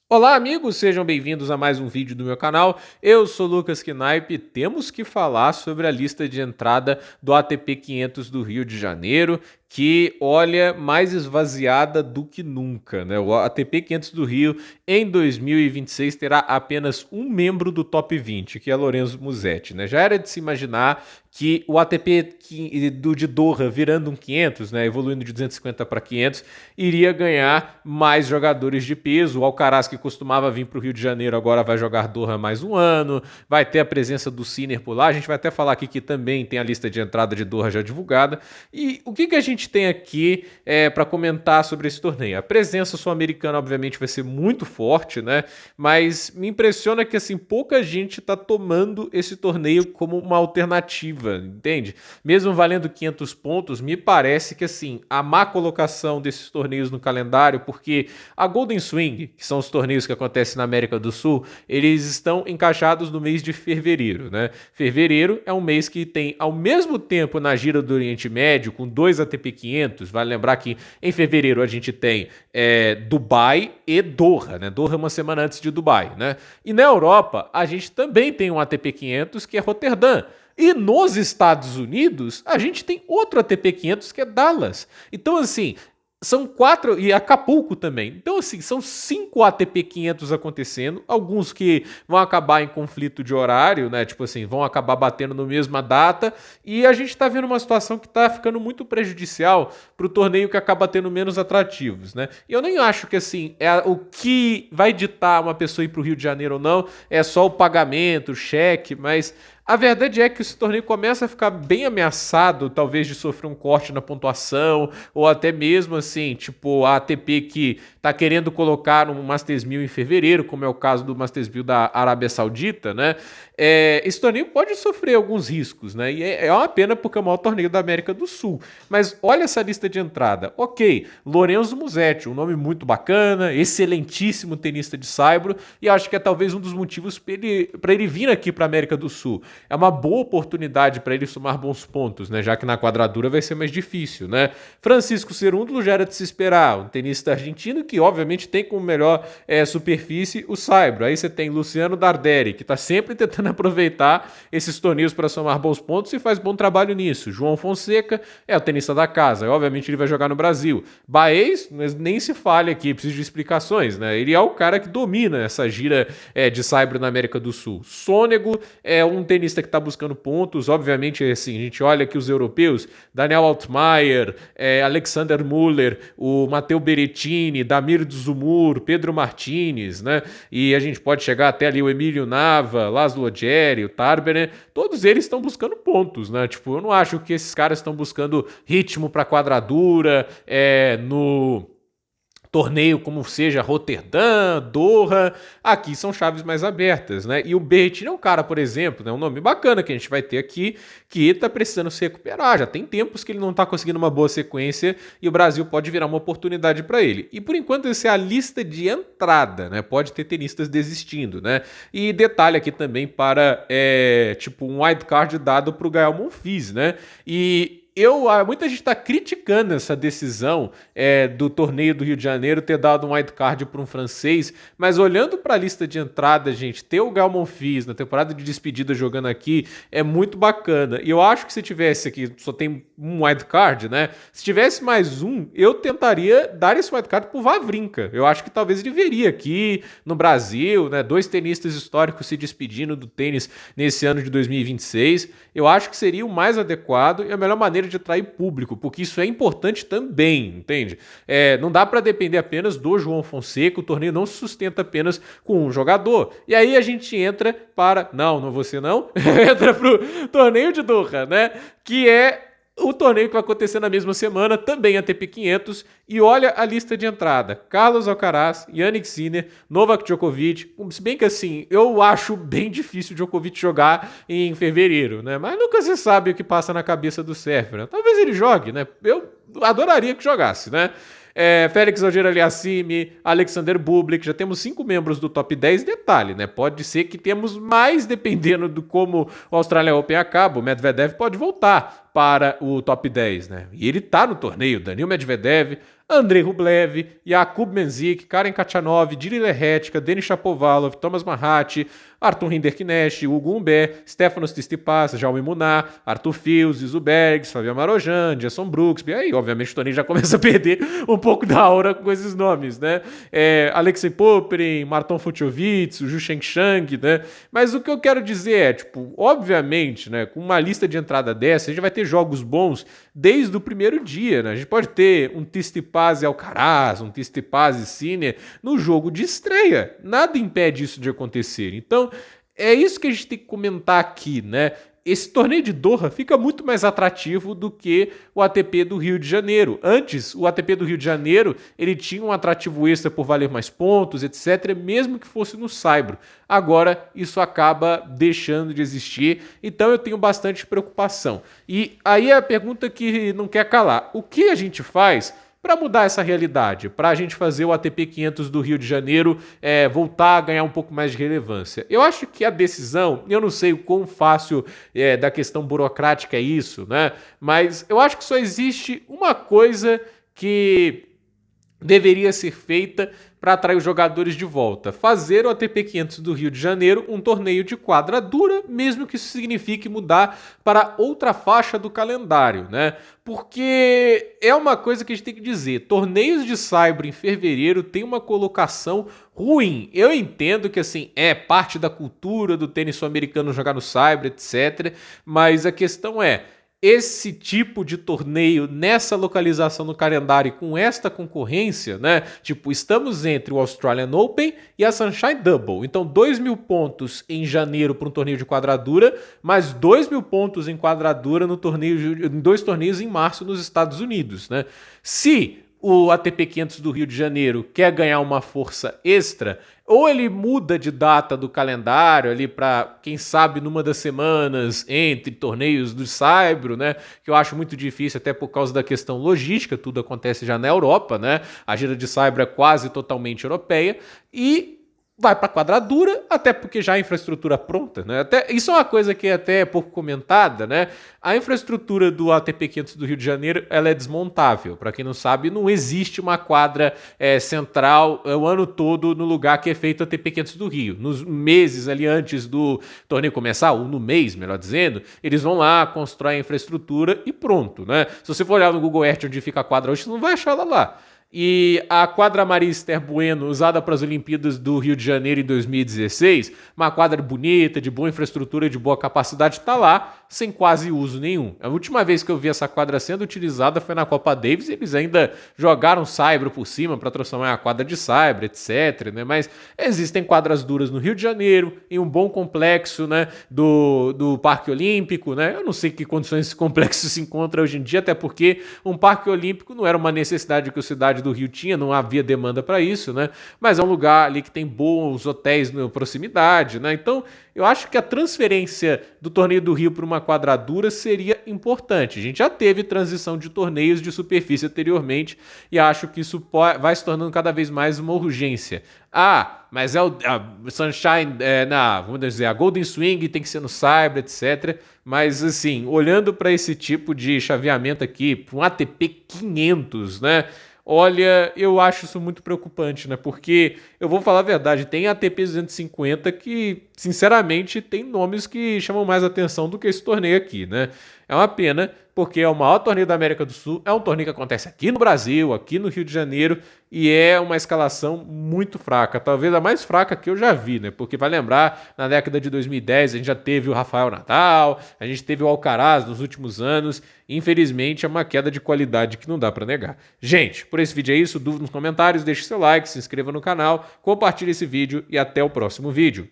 Olá, amigos, sejam bem-vindos a mais um vídeo do meu canal. Eu sou Lucas Knipe e temos que falar sobre a lista de entrada do ATP 500 do Rio de Janeiro, que, olha, mais esvaziada do que nunca, né? O ATP 500 do Rio em 2026 terá apenas um membro do top 20, que é Lorenzo Musetti, né? Já era de se imaginar que o ATP de Doha virando um 500, né, evoluindo de 250 para 500, iria ganhar mais jogadores de peso. O Alcaraz, que costumava vir para o Rio de Janeiro, agora vai jogar Doha mais um ano, vai ter a presença do Sinner por lá, a gente vai até falar aqui que também tem a lista de entrada de Doha já divulgada. E o que a gente tem aqui para comentar sobre esse torneio? A presença sul-americana, obviamente, vai ser muito forte, né? Mas me impressiona que assim pouca gente está tomando esse torneio como uma alternativa, entende? Mesmo valendo 500 pontos, me parece que assim a má colocação desses torneios no calendário, porque a Golden Swing, que são os torneios que acontecem na América do Sul, eles estão encaixados no mês de fevereiro, né? Fevereiro é um mês que tem ao mesmo tempo na gira do Oriente Médio, com dois ATP 500, vale lembrar que em fevereiro a gente tem Dubai e Doha, né? Doha uma semana antes de Dubai, né? E na Europa a gente também tem um ATP 500 que é Roterdã. E nos Estados Unidos, a gente tem outro ATP 500 que é Dallas. Então, assim, são quatro, e Acapulco também. Então, assim, são 5 ATP 500 acontecendo, alguns que vão acabar em conflito de horário, né? Tipo assim, vão acabar batendo na mesma data, e a gente tá vendo uma situação que tá ficando muito prejudicial pro torneio que acaba tendo menos atrativos, né? E eu nem acho que, assim, o que vai ditar uma pessoa ir pro Rio de Janeiro ou não é só o pagamento, o cheque, mas a verdade é que esse torneio começa a ficar bem ameaçado, talvez de sofrer um corte na pontuação, ou até mesmo assim, tipo a ATP que tá querendo colocar um Masters 1000 em fevereiro, como é o caso do Masters 1000 da Arábia Saudita, né? Esse torneio pode sofrer alguns riscos, né? E é uma pena porque é o maior torneio da América do Sul. Mas olha essa lista de entrada. Ok, Lorenzo Musetti, um nome muito bacana, excelentíssimo tenista de saibro, e acho que é talvez um dos motivos para ele vir aqui para a América do Sul. É uma boa oportunidade para ele somar bons pontos, né? Já que na quadradura vai ser mais difícil, né? Francisco Cerúndolo já era de se esperar, um tenista argentino que obviamente tem como melhor superfície o saibro. Aí você tem Luciano Darderi, que está sempre tentando aproveitar esses torneios para somar bons pontos e faz bom trabalho nisso. João Fonseca é o tenista da casa, obviamente ele vai jogar no Brasil. Baez, nem se fale aqui, preciso de explicações, né? Ele é o cara que domina essa gira de saibro na América do Sul. Sônego é um tenista que está buscando pontos, obviamente, assim, a gente olha aqui os europeus, Daniel Altmaier, Alexander Müller, o Matteo Berrettini, Damir Dzumhur, Pedro Martínez, né? E a gente pode chegar até ali o Emílio Nava, Laszlo Odjeri, o Tarberne, todos eles estão buscando pontos, né? Tipo, eu não acho que esses caras estão buscando ritmo para quadradura, no torneio como seja Roterdã, Doha, aqui são chaves mais abertas, né? E o Berrettini é um cara, por exemplo, né, um nome bacana que a gente vai ter aqui, que tá precisando se recuperar, já tem tempos que ele não tá conseguindo uma boa sequência e o Brasil pode virar uma oportunidade para ele. E por enquanto essa é a lista de entrada, né? Pode ter tenistas desistindo, né? E detalhe aqui também para, tipo, um wildcard dado pro Gael Monfils, né? E muita gente está criticando essa decisão do torneio do Rio de Janeiro ter dado um wildcard para um francês, mas olhando para a lista de entrada, gente, ter o Gael Monfils na temporada de despedida jogando aqui é muito bacana. E eu acho que se tivesse aqui, só tem um wildcard, né? Se tivesse mais um, eu tentaria dar esse wildcard pro Wawrinka. Eu acho que talvez ele viria aqui no Brasil, né? 2 tenistas históricos se despedindo do tênis nesse ano de 2026. Eu acho que seria o mais adequado e a melhor maneira de atrair público, porque isso é importante também, entende? Não dá para depender apenas do João Fonseca, o torneio não se sustenta apenas com um jogador. E aí a gente entra para... Não você não. Entra pro torneio de Doha, né? Que é o torneio que vai acontecer na mesma semana, também ATP 500, e olha a lista de entrada. Carlos Alcaraz, Jannik Sinner, Novak Djokovic, se bem que assim, eu acho bem difícil o Djokovic jogar em fevereiro, né? Mas nunca se sabe o que passa na cabeça do surfer, né? Talvez ele jogue, né? Eu adoraria que jogasse, né? Félix Auger-Aliassime, Alexander Bublik, já temos 5 membros do top 10, detalhe, né? Pode ser que temos mais dependendo do como o Australian Open acaba, o Medvedev pode voltar, para o top 10, né? E ele tá no torneio, Daniil Medvedev, Andrei Rublev, Jakub Mensik, Karen Khachanov, Jiri Lehetka, Denis Shapovalov, Thomas Mahat, Arthur Rinderknecht, Hugo Humbert, Stefanos Tsitsipas, Jaume Munar, Arthur Fils, Zubergs, Fabio Marojan, Jason Brooks, e aí, obviamente, o torneio já começa a perder um pouco da aura com esses nomes, né? Alexei Popyrin, Marton Fucsovics, o Zhu Shengshang, né? Mas o que eu quero dizer é, tipo, obviamente, né, com uma lista de entrada dessa, a gente vai ter jogos bons desde o primeiro dia, né? A gente pode ter um Tsitsipas e Alcaraz, um Tsitsipas e Sinner no jogo de estreia. Nada impede isso de acontecer. Então, é isso que a gente tem que comentar aqui, né? Esse torneio de Doha fica muito mais atrativo do que o ATP do Rio de Janeiro. Antes, o ATP do Rio de Janeiro, ele tinha um atrativo extra por valer mais pontos, etc., mesmo que fosse no Saibro. Agora, isso acaba deixando de existir, então eu tenho bastante preocupação. E aí é a pergunta que não quer calar. O que a gente faz para mudar essa realidade, para a gente fazer o ATP 500 do Rio de Janeiro voltar a ganhar um pouco mais de relevância? Eu acho que a decisão, eu não sei o quão fácil da questão burocrática é isso, né? Mas eu acho que só existe uma coisa que deveria ser feita para atrair os jogadores de volta. Fazer o ATP 500 do Rio de Janeiro um torneio de quadra dura, mesmo que isso signifique mudar para outra faixa do calendário, né? Porque é uma coisa que a gente tem que dizer, torneios de saibro em fevereiro tem uma colocação ruim. Eu entendo que assim é parte da cultura do tênis sul-americano jogar no saibro, etc. Mas a questão é, esse tipo de torneio nessa localização no calendário com esta concorrência, né? Tipo, estamos entre o Australian Open e a Sunshine Double. Então, 2.000 pontos em janeiro para um torneio de quadradura, mais 2.000 pontos em quadradura no torneio, em 2 torneios em março nos Estados Unidos, né? Se o ATP 500 do Rio de Janeiro quer ganhar uma força extra, ou ele muda de data do calendário ali para, quem sabe, numa das semanas entre torneios do saibro, né? Que eu acho muito difícil até por causa da questão logística, tudo acontece já na Europa, né? A gira de saibro é quase totalmente europeia e vai para a quadradura, até porque já a infraestrutura pronta, né? Até, isso é uma coisa que é até pouco comentada, né? A infraestrutura do ATP 500 do Rio de Janeiro, ela é desmontável. Para quem não sabe, não existe uma quadra central o ano todo no lugar que é feito o ATP 500 do Rio. Nos meses ali antes do torneio começar, ou no mês, melhor dizendo, eles vão lá, constroem a infraestrutura e pronto, né? Se você for olhar no Google Earth onde fica a quadra hoje, você não vai achar ela lá. E a quadra Maria Esther Bueno, usada para as Olimpíadas do Rio de Janeiro em 2016, uma quadra bonita, de boa infraestrutura, de boa capacidade, está lá sem quase uso nenhum. A última vez que eu vi essa quadra sendo utilizada foi na Copa Davis, e eles ainda jogaram saibro por cima para transformar a quadra de saibro, etc. Né? Mas existem quadras duras no Rio de Janeiro, em um bom complexo, né, do Parque Olímpico. Né? Eu não sei que condições esse complexo se encontra hoje em dia, até porque um Parque Olímpico não era uma necessidade que a cidade do Rio tinha, não havia demanda para isso, né? Mas é um lugar ali que tem bons hotéis na proximidade, né? Então, eu acho que a transferência do torneio do Rio para uma quadradura seria importante. A gente já teve transição de torneios de superfície anteriormente e acho que isso vai se tornando cada vez mais uma urgência. Mas a Sunshine, vamos dizer, a Golden Swing tem que ser no Saibro, etc. Mas, assim, olhando para esse tipo de chaveamento aqui, um ATP 500, né? Olha, eu acho isso muito preocupante, né? Porque, eu vou falar a verdade, tem ATP 250 que, sinceramente, tem nomes que chamam mais atenção do que esse torneio aqui, né? É uma pena, porque é o maior torneio da América do Sul, é um torneio que acontece aqui no Brasil, aqui no Rio de Janeiro, e é uma escalação muito fraca, talvez a mais fraca que eu já vi, né? Porque vai lembrar, na década de 2010 a gente já teve o Rafael Nadal, a gente teve o Alcaraz nos últimos anos, e infelizmente é uma queda de qualidade que não dá pra negar. Gente, por esse vídeo é isso, dúvida nos comentários, deixe seu like, se inscreva no canal, compartilhe esse vídeo e até o próximo vídeo.